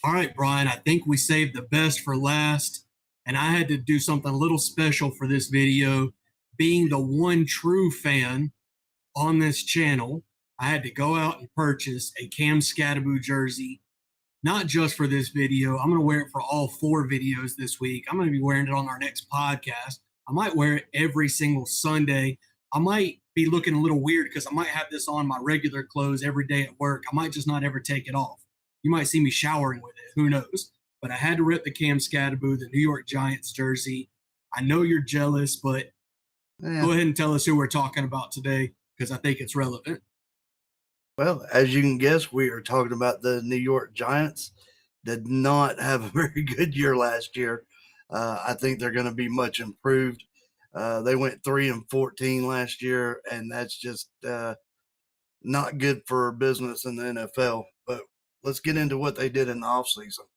All right, Brian, I think we saved the best for last, and I had to do something a little special for this video. Being the one true fan on this channel, I had to go out and purchase a Cam Scattaboo jersey, not just for this video. I'm going to wear it for all four videos this week. I'm going to be wearing it on our next podcast. I might wear it every single Sunday. I might be looking a little weird because I might have this on my regular clothes every day at work. I might just not ever take it off. You might see me showering with it. Who knows? But I had to rip the Cam Scattaboo, the New York Giants jersey. I know you're jealous, but Yeah. go ahead and tell us who we're talking about today because I think it's relevant. Well, as you can guess, we are talking about the New York Giants. Did not have a very good year last year. I think they're going to be much improved. They went 3-14 last year, and that's just not good for business in the NFL. But let's get into what they did in the offseason.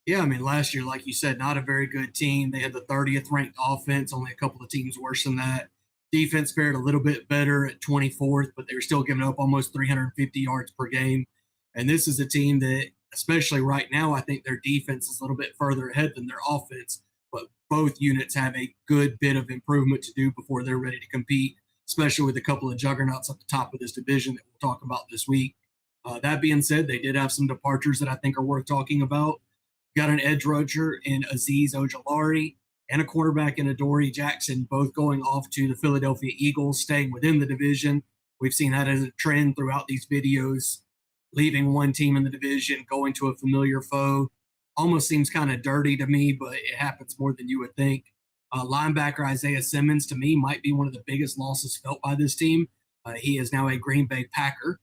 Yeah, I mean, last year, like you said, not a very good team. They had the 30th ranked offense, only a couple of teams worse than that. Defense fared a little bit better at 24th, but they were still giving up almost 350 yards per game. And this is a team that, especially right now, I think their defense is a little bit further ahead than their offense. But both units have a good bit of improvement to do before they're ready to compete, especially with a couple of juggernauts at the top of this division that we'll talk about this week. That being said, they did have some departures that I think are worth talking about. Got an edge rusher in Azeez Ojulari and a quarterback in Adoree Jackson, both going off to the Philadelphia Eagles, staying within the division. We've seen that as a trend throughout these videos, leaving one team in the division, going to a familiar foe. Almost seems kind of dirty to me, but it happens more than you would think. Linebacker Isaiah Simmons, to me, might be one of the biggest losses felt by this team. He is now a Green Bay Packer.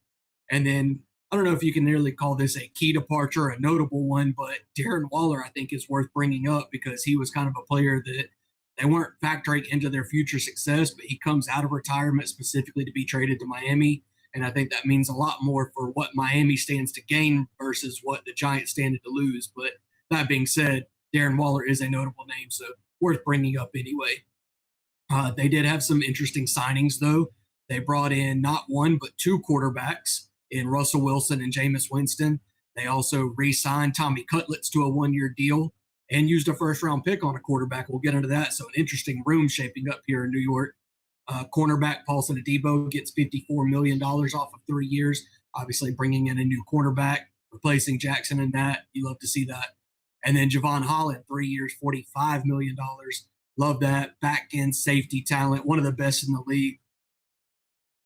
And then I don't know if you can nearly call this a key departure, a notable one, but Darren Waller, I think, is worth bringing up because he was kind of a player that they weren't factoring into their future success, but he comes out of retirement specifically to be traded to Miami. And I think that means a lot more for what Miami stands to gain versus what the Giants stand to lose. But that being said, Darren Waller is a notable name, so worth bringing up anyway. They did have some interesting signings, though. They brought in not one, but two quarterbacks in Russell Wilson and Jameis Winston. They also re-signed Tommy Cutlets to a one-year deal and used a first-round pick on a quarterback. We'll get into that. So an interesting room shaping up here in New York. Cornerback Paulson Adebo gets $54 million off of 3 years, obviously bringing in a new quarterback, replacing Jackson and that. You love to see that. And then Javon Holland, 3 years, $45 million. Love that. Back-end safety talent, one of the best in the league.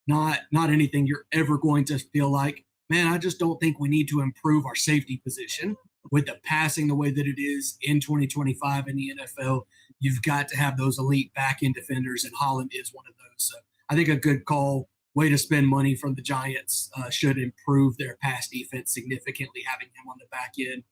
Not anything you're ever going to feel like, man, I just don't think we need to improve our safety position. With the passing the way that it is in 2025 in the NFL, you've got to have those elite back-end defenders, and Holland is one of those. So I think a good call, way to spend money from the Giants, should improve their pass defense significantly, having him on the back end.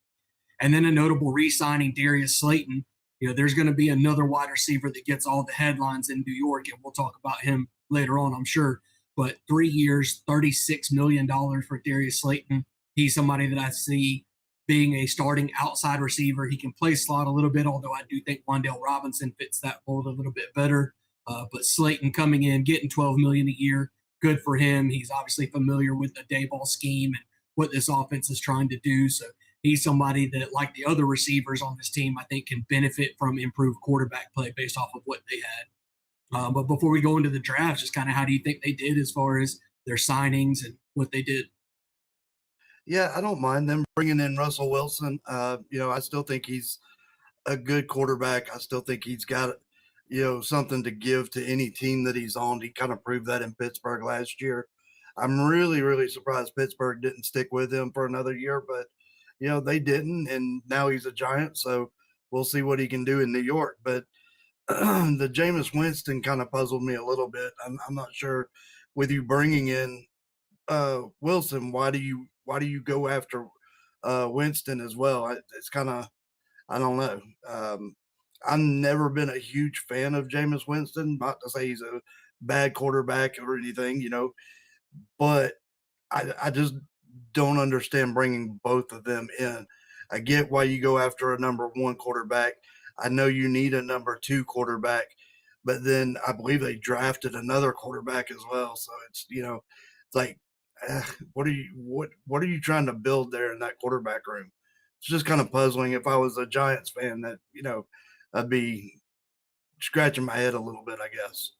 And then a notable re-signing, Darius Slayton. You know, there's going to be another wide receiver that gets all the headlines in New York, and we'll talk about him later on, I'm sure. But 3 years, $36 million for Darius Slayton. He's somebody that I see being a starting outside receiver. He can play slot a little bit, although I do think Wan'Dale Robinson fits that mold a little bit better. But Slayton coming in, getting $12 million a year, good for him. He's obviously familiar with the Daboll scheme and what this offense is trying to do. So he's somebody that, like the other receivers on this team, I think can benefit from improved quarterback play based off of what they had. But before we go into the draft, just kind of how do you think they did as far as their signings and what they did? Yeah, I don't mind them bringing in Russell Wilson. I still think he's a good quarterback. I still think he's got, something to give to any team that he's on. He kind of proved that in Pittsburgh last year. I'm really, really surprised Pittsburgh didn't stick with him for another year, but, they didn't, and now he's a Giant, so we'll see what he can do in New York. But the Jameis Winston kind of puzzled me a little bit. I'm not sure with you bringing in Wilson, why do you go after Winston as well? It's kind of, I don't know. I've never been a huge fan of Jameis Winston. Not to say he's a bad quarterback or anything, but I just don't understand bringing both of them in. I get why you go after a number one quarterback. I know you need a number two quarterback, but then I believe they drafted another quarterback as well. So it's like what are you trying to build there in that quarterback room? It's just kind of puzzling. If I was a Giants fan, that I'd be scratching my head a little bit, I guess.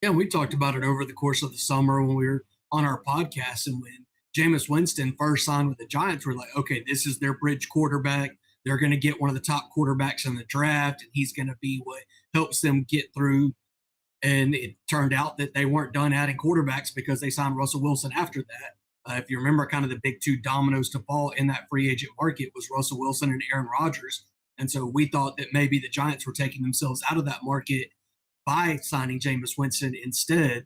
Yeah, we talked about it over the course of the summer when we were on our podcast. And when Jameis Winston first signed with the Giants, we're like, okay, this is their bridge quarterback. They're going to get one of the top quarterbacks in the draft, and he's going to be what helps them get through. And it turned out that they weren't done adding quarterbacks because they signed Russell Wilson after that. If you remember, kind of the big two dominoes to fall in that free agent market was Russell Wilson and Aaron Rodgers. And so we thought that maybe the Giants were taking themselves out of that market by signing Jameis Winston instead.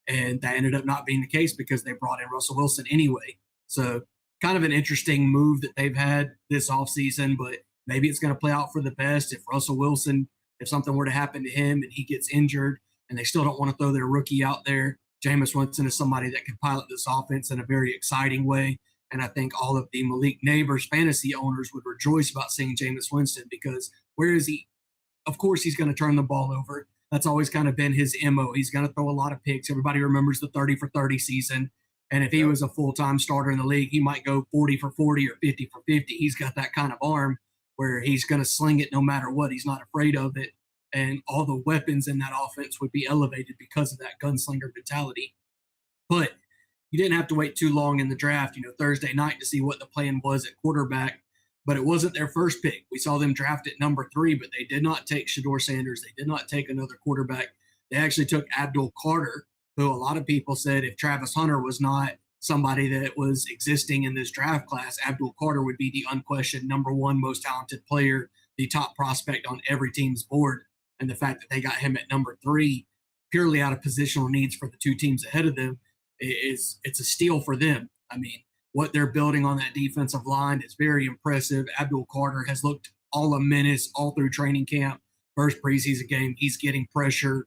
And that ended up not being the case because they brought in Russell Wilson anyway. So kind of an interesting move that they've had this offseason, but maybe it's going to play out for the best. If Russell Wilson, if something were to happen to him and he gets injured and they still don't want to throw their rookie out there, Jameis Winston is somebody that can pilot this offense in a very exciting way. And I think all of the Malik Neighbors fantasy owners would rejoice about seeing Jameis Winston because where is he? Of course, he's going to turn the ball over. That's always kind of been his MO. He's going to throw a lot of picks. Everybody remembers the 30 for 30 season. And if he was a full-time starter in the league, he might go 40 for 40 or 50 for 50. He's got that kind of arm where he's going to sling it no matter what. He's not afraid of it. And all the weapons in that offense would be elevated because of that gunslinger mentality. But you didn't have to wait too long in the draft, Thursday night to see what the plan was at quarterback. But it wasn't their first pick. We saw them draft at number 3, but they did not take Shedeur Sanders. They did not take another quarterback. They actually took Abdul Carter, who a lot of people said if Travis Hunter was not somebody that was existing in this draft class, Abdul Carter would be the unquestioned number 1 most talented player, the top prospect on every team's board. And the fact that they got him at number 3, purely out of positional needs for the 2 teams ahead of them, it's a steal for them. I mean, what they're building on that defensive line is very impressive. Abdul Carter has looked all a menace all through training camp. First preseason game, he's getting pressure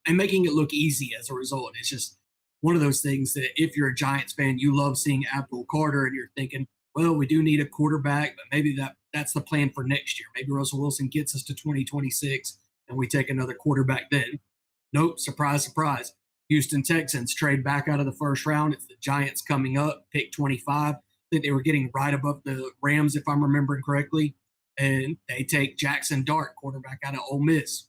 and making it look easy as a result. It's just one of those things that if you're a Giants fan, you love seeing Abdul Carter and you're thinking, well, we do need a quarterback, but maybe that's the plan for next year. Maybe Russell Wilson gets us to 2026 and we take another quarterback then. Nope, surprise, surprise. Houston Texans trade back out of the first round. It's the Giants coming up, pick 25. I think they were getting right above the Rams, if I'm remembering correctly. And they take Jackson Dart, quarterback out of Ole Miss.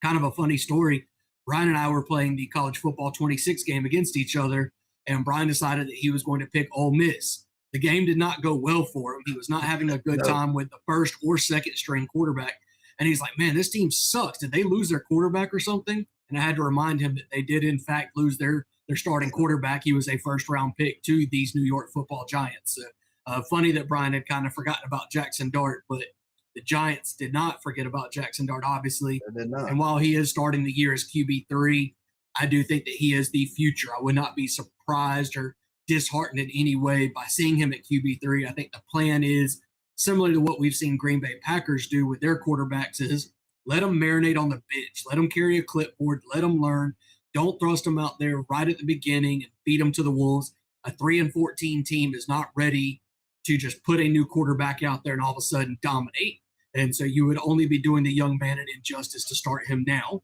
Kind of a funny story. Brian and I were playing the college football 26 game against each other, and Brian decided that he was going to pick Ole Miss. The game did not go well for him. He was not having a good time with the first or second string quarterback. And he's like, man, this team sucks. Did they lose their quarterback or something? And I had to remind him that they did, in fact, lose their starting quarterback. He was a first-round pick to these New York Football Giants. So, funny that Brian had kind of forgotten about Jackson Dart, but the Giants did not forget about Jackson Dart, obviously. I did not. And while he is starting the year as QB3, I do think that he is the future. I would not be surprised or disheartened in any way by seeing him at QB3. I think the plan is similar to what we've seen Green Bay Packers do with their quarterbacks is let them marinate on the bench. Let them carry a clipboard. Let them learn. Don't thrust them out there right at the beginning and feed them to the wolves. A 3-14 team is not ready to just put a new quarterback out there and all of a sudden dominate. And so you would only be doing the young man an injustice to start him now.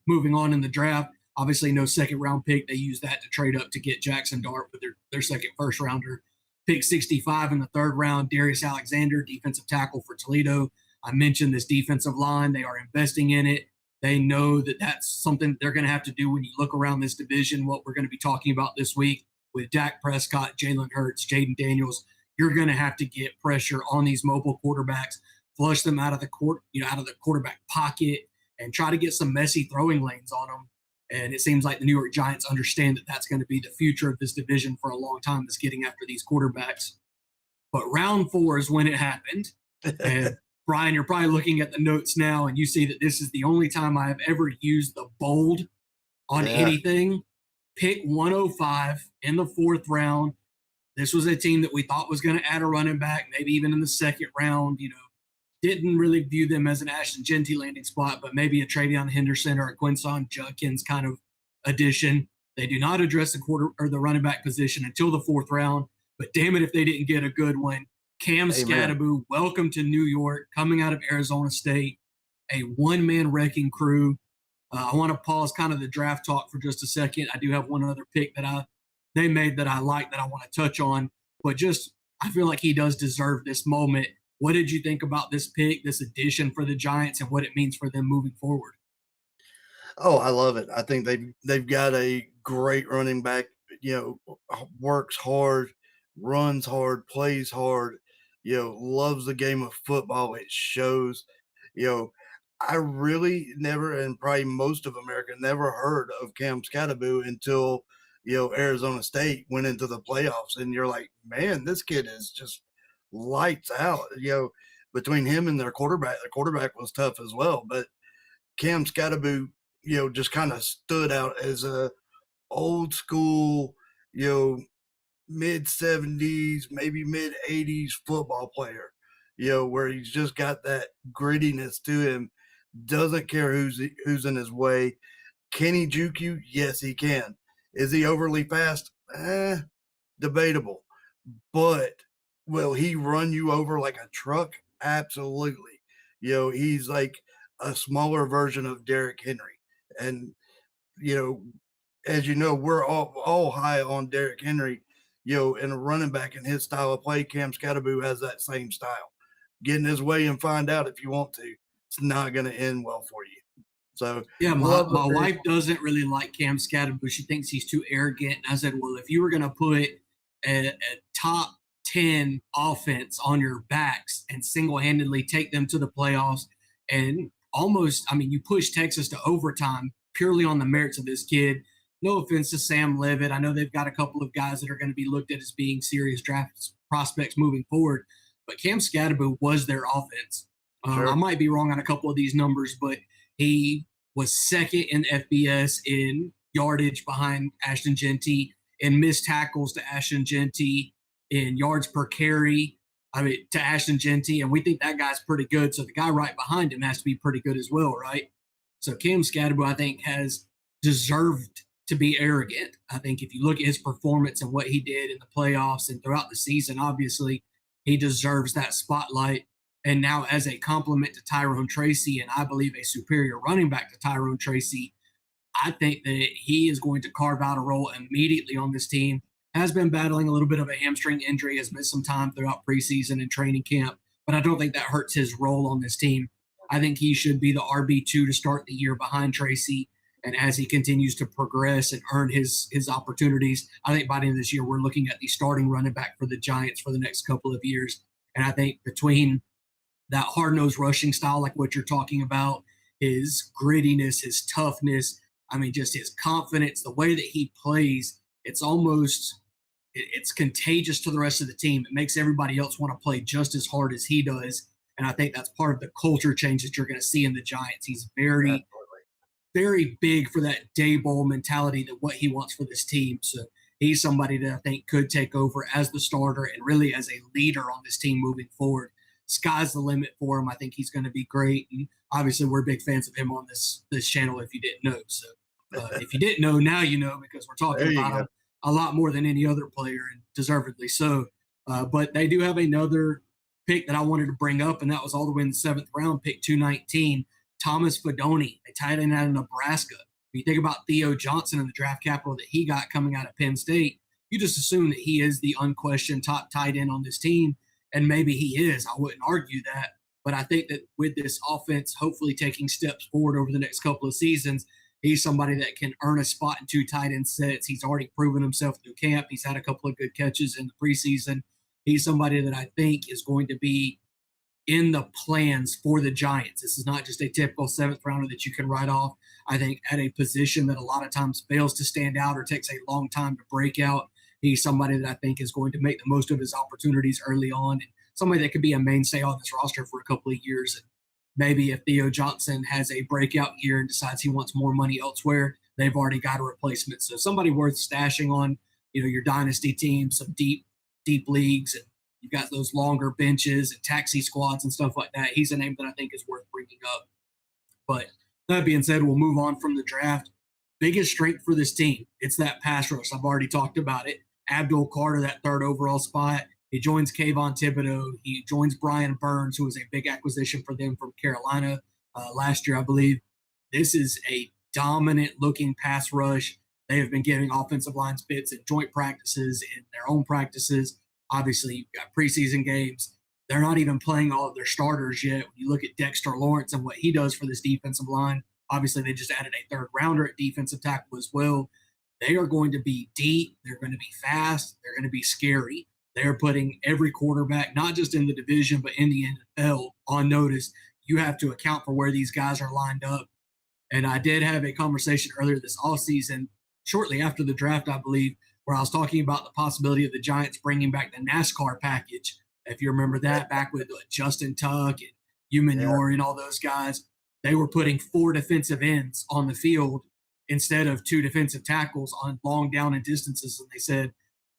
Moving on in the draft, obviously no second round pick. They use that to trade up to get Jackson Dart with their second first rounder. Pick 65 in the third round, Darius Alexander, defensive tackle for Toledo. I mentioned this defensive line. They are investing in it. They know that that's something they're going to have to do when you look around this division, what we're going to be talking about this week with Dak Prescott, Jalen Hurts, Jaden Daniels. You're going to have to get pressure on these mobile quarterbacks, flush them out of the quarterback pocket, and try to get some messy throwing lanes on them. And it seems like the New York Giants understand that that's going to be the future of this division for a long time, is getting after these quarterbacks. But round 4 is when it happened. And Brian, you're probably looking at the notes now, and you see that this is the only time I have ever used the bold on anything. Pick 105 in the 4th round. This was a team that we thought was going to add a running back, maybe even in the 2nd round. Didn't really view them as an Ashton Genty landing spot, but maybe a Travion Henderson or a Quinson Judkins kind of addition. They do not address the running back position until the 4th round. But damn it if they didn't get a good one. Cam Scatterbo, welcome to New York, coming out of Arizona State, a one-man wrecking crew. I want to pause kind of the draft talk for just a second. I do have one other pick that I they made that I like that I want to touch on. But just, I feel like he does deserve this moment. What did you think about this pick, this addition for the Giants, and what it means for them moving forward? Oh, I love it. I think they've got a great running back, works hard, runs hard, plays hard, loves the game of football. It shows, you know, I really never, and probably most of America never heard of Cam Scatterbo until, Arizona State went into the playoffs. And you're like, man, this kid is just lights out. Between him and their quarterback was tough as well. But Cam Scatterbo, just kind of stood out as a old school, you know, mid 70s, maybe mid 80s football player, where he's just got that grittiness to him, doesn't care who's in his way. Can he juke you? Yes, he can. Is he overly fast? Debatable. But will he run you over like a truck? Absolutely. He's like a smaller version of Derrick Henry. And, you know, as you know, we're all high on Derrick Henry, and a running back in his style of play. Cam Scatterbo has that same style. Get in his way and find out if you want to. It's not going to end well for you. So, Yeah, my, love my it. wife doesn't really like Cam Scatterbo. She thinks he's too arrogant. And I said, well, if you were going to put a top 10 offense on your backs and single handedly take them to the playoffs and almost, I mean, you push Texas to overtime purely on the merits of this kid. No offense to Sam Levitt. I know they've got a couple of guys that are going to be looked at as being serious draft prospects moving forward, but Cam Scatterbo was their offense. I Sure. might be wrong on a couple of these numbers, but he was second in FBS in yardage behind Ashton Genty, in missed tackles to Ashton Genty, in yards per carry, I mean, to Ashton Genty. And we think that guy's pretty good. So the guy right behind him has to be pretty good as well, right? So Cam Scatterbo, I think, has deserved to be arrogant. I think if you look at his performance and what he did in the playoffs and throughout the season, obviously he deserves that spotlight. And now, as a compliment to Tyrone Tracy, and I believe a superior running back to Tyrone Tracy, I think that he is going to carve out a role immediately on this team. Has been battling a little bit of a hamstring injury, has missed some time throughout preseason and training camp, but I don't think that hurts his role on this team. I think he should be the RB2 to start the year behind Tracy. And as he continues to progress and earn his opportunities, I think by the end of this year, we're looking at the starting running back for the Giants for the next couple of years. And I think between that hard-nosed rushing style, like what you're talking about, his grittiness, his toughness, I mean, just his confidence, the way that he plays, it's almost it's contagious to the rest of the team. It makes everybody else want to play just as hard as he does. And I think that's part of the culture change that you're going to see in the Giants. He's very, Absolutely. very big for that day bowl mentality, that what he wants for this team. So he's somebody that I think could take over as the starter and really as a leader on this team moving forward. Sky's the limit for him. I think he's going to be great. And obviously, we're big fans of him on this channel, if you didn't know. So if you didn't know, now you know, because we're talking There you about go. him a lot more than any other player, and deservedly so. But they do have another pick that I wanted to bring up, and that was all the way in the seventh round, pick 219, Thomas Fidone, a tight end out of Nebraska. When you think about Theo Johnson and the draft capital that he got coming out of Penn State, you just assume that he is the unquestioned top tight end on this team, and maybe he is. I wouldn't argue that. But I think that with this offense hopefully taking steps forward over the next couple of seasons, he's somebody that can earn a spot in two tight end sets. He's already proven himself through camp. He's had a couple of good catches in the preseason. He's somebody that I think is going to be in the plans for the Giants. This is not just a typical seventh rounder that you can write off. I think at a position that a lot of times fails to stand out or takes a long time to break out, he's somebody that I think is going to make the most of his opportunities early on, and somebody that could be a mainstay on this roster for a couple of years. And maybe if Theo Johnson has a breakout year and decides he wants more money elsewhere, they've already got a replacement. So somebody worth stashing on, your dynasty team, some deep leagues, and you've got those longer benches and taxi squads and stuff like that. He's a name that I think is worth bringing up. But that being said, we'll move on from the draft. Biggest strength for this team, it's that pass rush. I've already talked about it. Abdul Carter, that third overall spot. He joins Kayvon Thibodeau. He joins Brian Burns, who was a big acquisition for them from Carolina last year, I believe. This is a dominant looking pass rush. They have been giving offensive lines fits in joint practices, in their own practices. Obviously, you've got preseason games. They're not even playing all of their starters yet. When you look at Dexter Lawrence and what he does for this defensive line, obviously they just added a third rounder at defensive tackle as well. They are going to be deep. They're going to be fast. They're going to be scary. They're putting every quarterback, not just in the division, but in the NFL, on notice. You have to account for where these guys are lined up. And I did have a conversation earlier this offseason, shortly after the draft, I believe, where I was talking about the possibility of the Giants bringing back the NASCAR package. If you remember that, back with Justin Tuck and Umanure and all those guys, they were putting 4 defensive ends on the field instead of 2 defensive tackles on long down and distances. And they said,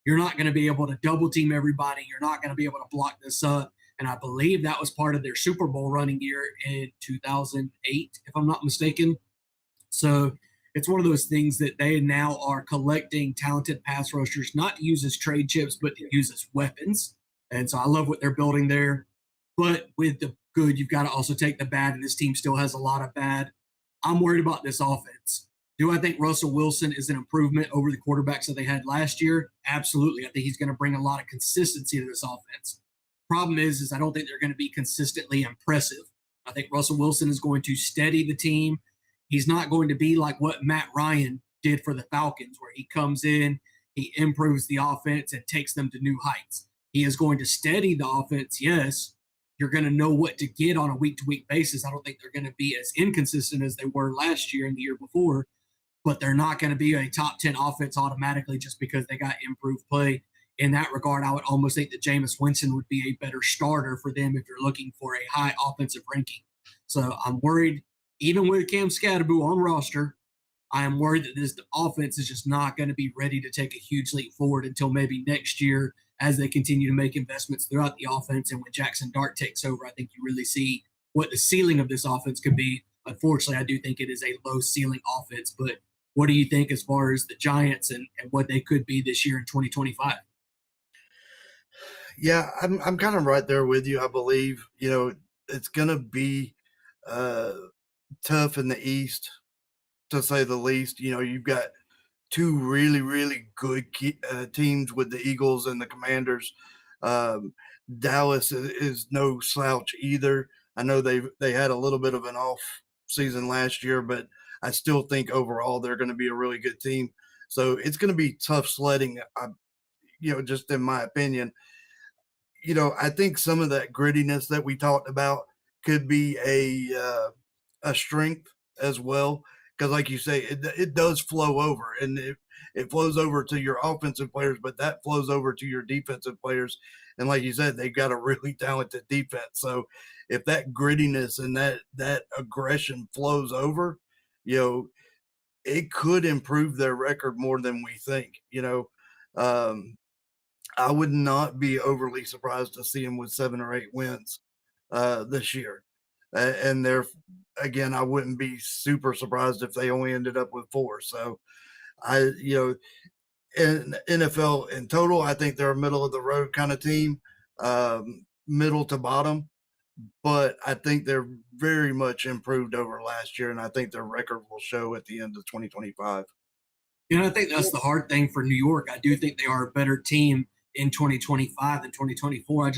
you're not going to be able to double team everybody. You're not going to be able to block this up. And I believe that was part of their Super Bowl running year in 2008, if I'm not mistaken. So it's one of those things that they now are collecting talented pass rushers, not to use as trade chips, but to use as weapons. And so I love what they're building there. But with the good, you've got to also take the bad, and this team still has a lot of bad. I'm worried about this offense. Do I think Russell Wilson is an improvement over the quarterbacks that they had last year? Absolutely. I think he's going to bring a lot of consistency to this offense. Problem is I don't think they're going to be consistently impressive. I think Russell Wilson is going to steady the team. He's not going to be like what Matt Ryan did for the Falcons, where he comes in, he improves the offense and takes them to new heights. He is going to steady the offense, yes. You're going to know what to get on a week-to-week basis. I don't think they're going to be as inconsistent as they were last year and the year before, but they're not going to be a top 10 offense automatically just because they got improved play. In that regard, I would almost think that Jameis Winston would be a better starter for them if you're looking for a high offensive ranking. So I'm worried, even with Cam Scatterboo on roster, I am worried that this offense is just not going to be ready to take a huge leap forward until maybe next year as they continue to make investments throughout the offense. And when Jackson Dart takes over, I think you really see what the ceiling of this offense could be. Unfortunately, I do think it is a low ceiling offense. But what do you think as far as the Giants and what they could be this year in 2025? Yeah, I'm kind of right there with you. I believe, it's going to be uh, tough in the East, to say the least. You've got 2 really, really good teams with the Eagles and the Commanders. Um, Dallas is no slouch either. I know they had a little bit of an off season last year, but I still think overall they're going to be a really good team. So it's going to be tough sledding, just in my opinion. I think some of that grittiness that we talked about could be a strength as well. Because, like you say, it does flow over, and it flows over to your offensive players, but that flows over to your defensive players. And like you said, they've got a really talented defense. So if that grittiness and that aggression flows over, it could improve their record more than we think. Um, I would not be overly surprised to see them with 7 or 8 wins this year. And again, I wouldn't be super surprised if they only ended up with 4. So in NFL in total, I think they're a middle of the road kind of team, middle to bottom. But I think they're very much improved over last year, and I think their record will show at the end of 2025. I think that's the hard thing for New York. I do think they are a better team in 2025 than 2024.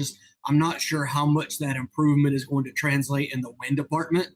I'm not sure how much that improvement is going to translate in the win department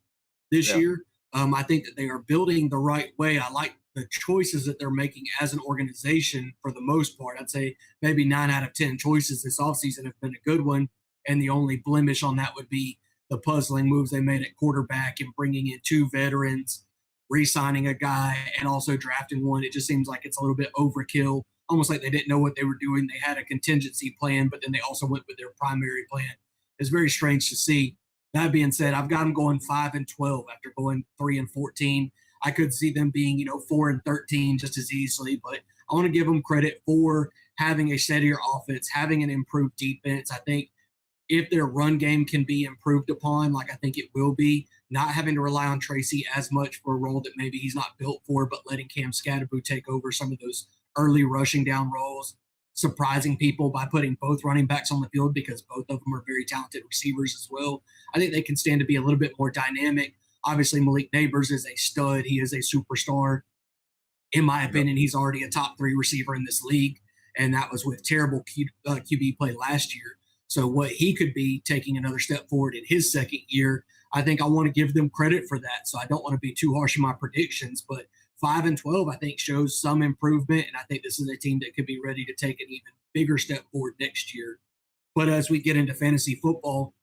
this year. I think that they are building the right way. I like the choices that they're making as an organization for the most part. I'd say maybe 9 out of 10 choices this offseason have been a good one. And the only blemish on that would be the puzzling moves they made at quarterback and bringing in 2 veterans, re-signing a guy, and also drafting one. It just seems like it's a little bit overkill, almost like they didn't know what they were doing. They had a contingency plan, but then they also went with their primary plan. It's very strange to see. That being said, I've got them going 5-12 after going 3-14. I could see them being, 4-13 just as easily, but I want to give them credit for having a steadier offense, having an improved defense. I think if their run game can be improved upon, like I think it will be, not having to rely on Tracy as much for a role that maybe he's not built for, but letting Cam Scatterboo take over some of those early rushing down roles, surprising people by putting both running backs on the field because both of them are very talented receivers as well. I think they can stand to be a little bit more dynamic. Obviously, Malik Neighbors is a stud. He is a superstar. In my opinion, he's already a top 3 receiver in this league, and that was with terrible QB play last year. So what he could be taking another step forward in his second year, I think I want to give them credit for that. So I don't want to be too harsh in my predictions, but 5-12, I think, shows some improvement, and I think this is a team that could be ready to take an even bigger step forward next year. But as we get into fantasy football,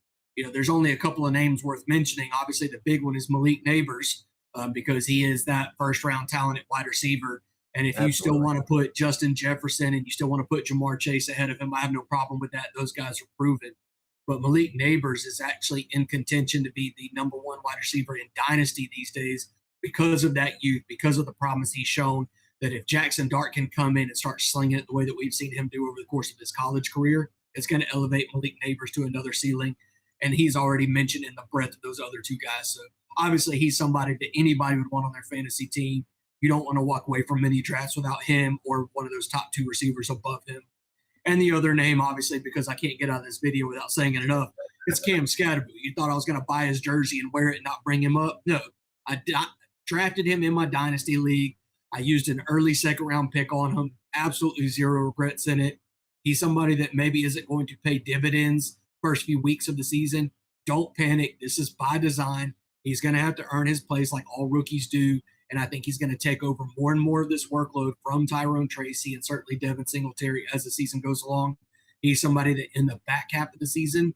there's only a couple of names worth mentioning. Obviously, the big one is Malik Neighbors, because he is that first-round talent at wide receiver. And if you still want to put Justin Jefferson and you still want to put Jamar Chase ahead of him, I have no problem with that. Those guys are proven. But Malik Neighbors is actually in contention to be the number 1 wide receiver in Dynasty these days because of that youth, because of the promise he's shown, that if Jackson Dart can come in and start slinging it the way that we've seen him do over the course of his college career, it's going to elevate Malik Neighbors to another ceiling. And he's already mentioned in the breadth of those other 2 guys. So obviously he's somebody that anybody would want on their fantasy team. You don't want to walk away from many drafts without him or one of those top 2 receivers above him. And the other name, obviously, because I can't get out of this video without saying it enough, it's Cam Scatterboo. You thought I was going to buy his jersey and wear it and not bring him up? No. I drafted him in my Dynasty League. I used an early second-round pick on him. Absolutely zero regrets in it. He's somebody that maybe isn't going to pay dividends first few weeks of the season. Don't panic. This is by design. He's going to have to earn his place like all rookies do. And I think he's going to take over more and more of this workload from Tyrone Tracy and certainly Devin Singletary as the season goes along. He's somebody that in the back half of the season,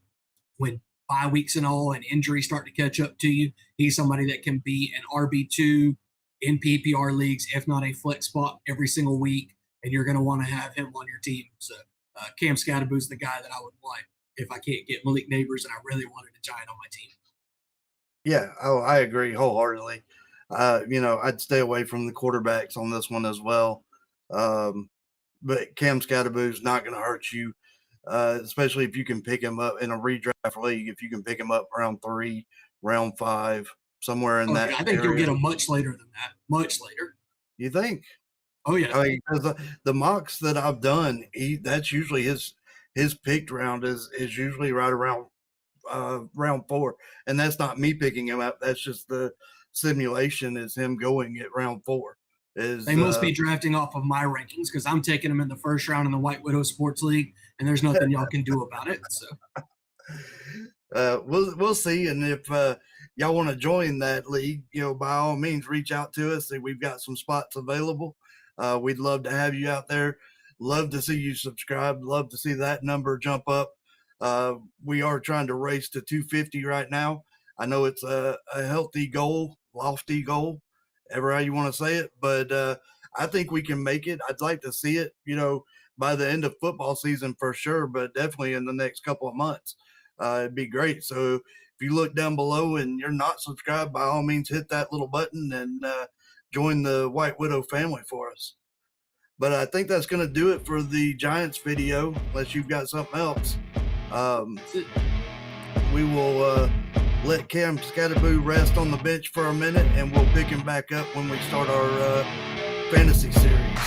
when 5 weeks and all and injuries start to catch up to you, he's somebody that can be an RB2 in PPR leagues, if not a flex spot every single week. And you're going to want to have him on your team. So Cam Scatterboo is the guy that I would want if I can't get Malik Neighbors and I really wanted a Giant on my team. Yeah, I agree wholeheartedly. I'd stay away from the quarterbacks on this one as well. But Cam Scatterboo is not going to hurt you, especially if you can pick him up in a redraft league. If you can pick him up round 3, round 5, somewhere in that. I think area. You'll get him much later than that. Much later. You think? Oh yeah. I mean, the mocks that I've done, that's usually his picked round is usually right around round 4, and that's not me picking him up. That's just the simulation is him going at round 4. They must be drafting off of my rankings because I'm taking him in the first round in the White Widow Sports League, and there's nothing y'all can do about it. So we'll see, and if y'all want to join that league, by all means, reach out to us. We've got some spots available. We'd love to have you out there. Love to see you subscribe. Love to see that number jump up. We are trying to race to 250 right now. I know it's a healthy goal, lofty goal, ever how you want to say it, but I think we can make it. I'd like to see it, by the end of football season for sure, but definitely in the next couple of months. It'd be great. So if you look down below and you're not subscribed, by all means, hit that little button and join the White Widow family for us. But I think that's going to do it for the Giants video, unless you've got something else. We will let Cam Scatterboo rest on the bench for a minute, and we'll pick him back up when we start our fantasy series.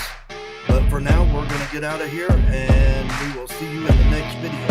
But for now, we're going to get out of here, and we will see you in the next video.